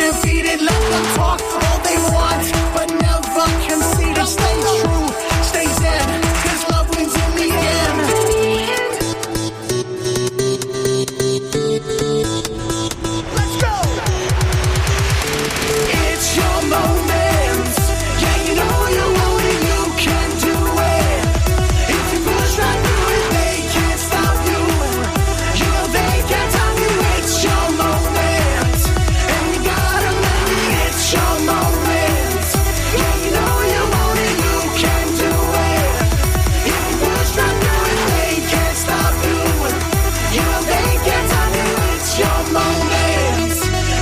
defeated. Let them talk all they want, but never concede. Stay true, stay zen, 'cause love wins in the end. Let's go! It's your moment. Yeah, you know you want it, you can do it. If you push right through it, they can't stop you. You know they can't stop you. It's your moment, and you gotta make it. It's your moment. Yeah, you know you want it, you can do it. If you push right through it, they can't stop you. You know they can't stop you. It's your moment,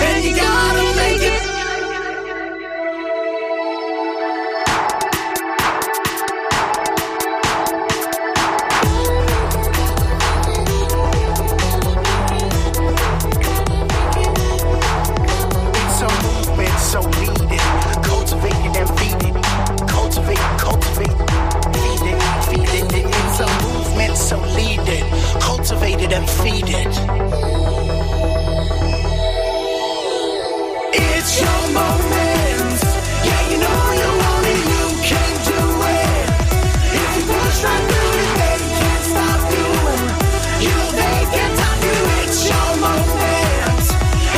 and you gotta make it. It's a movement so needed. Cultivate it and feed it. Cultivate, cultivate, feed it, feed it. It's a movement so needed. Cultivate it and feed it. It's your moment. Yeah, you know you want it, you can do it. If you push right through it, they can't stop you. You know they can't stop you. It's your moment,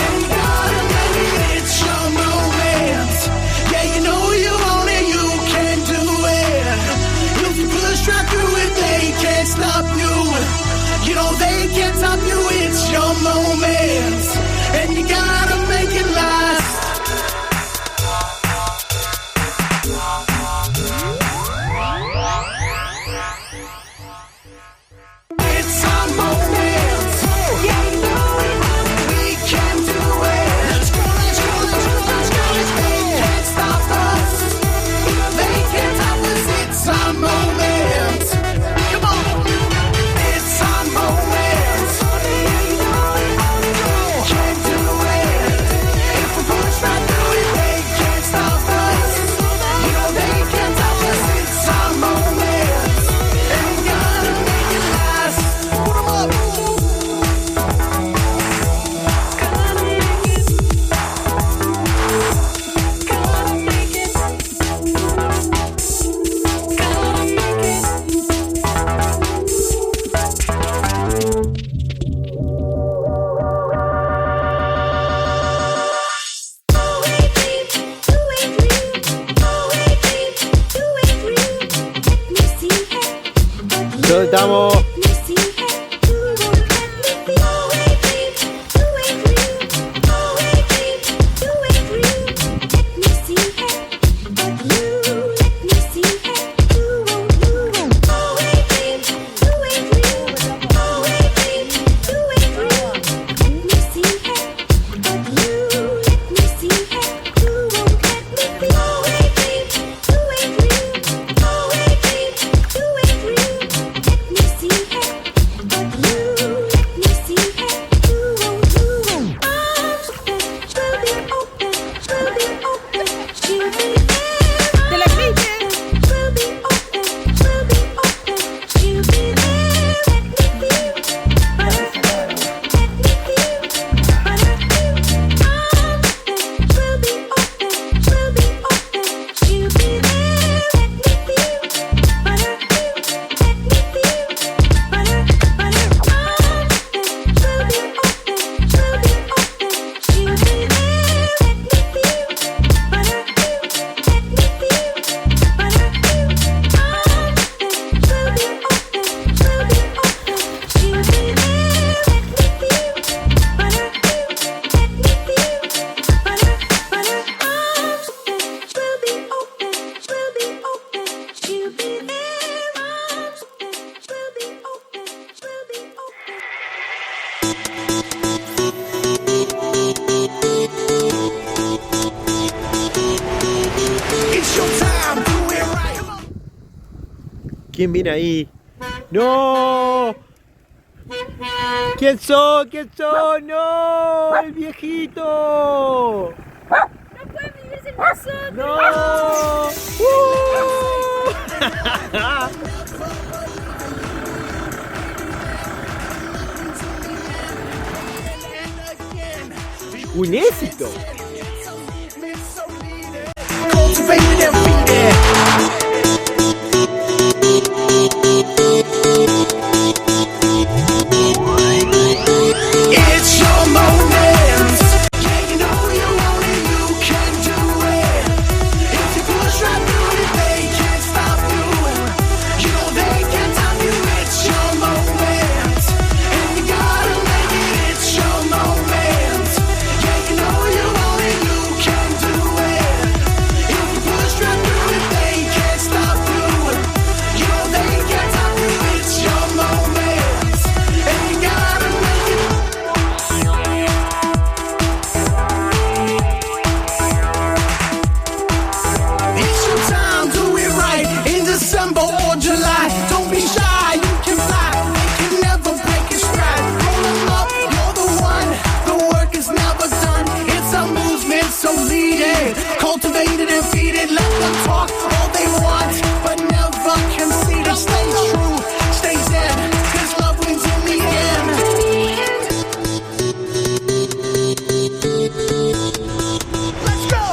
and you gotta make it. It's your moment. Yeah, you know you want it, you can do it. If you push right through it, they can't stop you. You know they can't stop you. It's your moment, and you gotta make it last. It's our moment. Yeah, you know we can do it. Let's go, let's go, let's go, let's go. They can't stop us. They can't stop us. It's our moment. Come on. It's our moment. Yeah, you know we can do it. If we push right through it, they can't stop us. You know they can't stop us. It's our moment, and we gotta make it last. Put 'em up. Estamos. ¿Quién viene ahí? ¡No! ¿Quién son? ¿Quién son? ¡No! ¡El viejito! ¡No pueden vivir sin nosotros! ¡No! ¡Un éxito! cultivated and feed it. It's your moment. Yeah, you know you want it, you can do it. If you push right through it, they can't stop you. You know they can't stop you. It's your moment, and you gotta make it. It's your moment. Yeah, you know you want it, you can do it. If you push right through it, they can't stop you. You know they can't stop you. It's your moment, and you gotta make it. It's your time, do it right in December or July. Don't be shy, you can fly. They can never break your stride. Roll 'em up, you're the one. The work is never done. It's a movement, so lead it. Cultivate it and feed it. Let them talk all they want, but never concede it. Stay true, stay zen, 'cause love wins in the end. Let's go!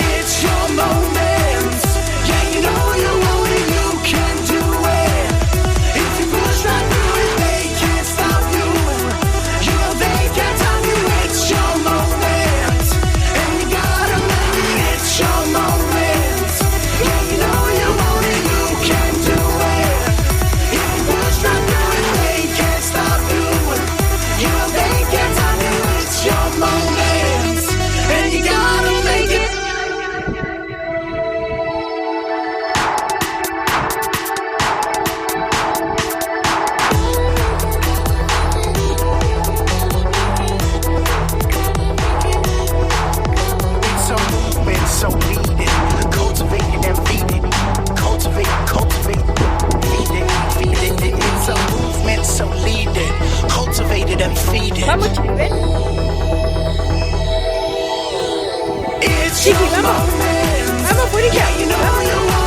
It's your moment. Yeah, you know you want it, you can do it. If you push right through it, they can't stop you. You know they can't stop you. It's your moment, and you gotta make it. It's your moment. Yeah, you know you want it, you can do it. If you push right through it, they can't stop you. You know they can't stop you. It's your moment, and you gotta make it. It's a movement, so lead it. Cultivate it and feed it. Cultivate, feed it, feed it. It's a movement, so lead it. Cultivate it and feed it. Vamos, Caribe. It's Chiqui, your vamos. moment. Vamos, Música. Yeah, you know you want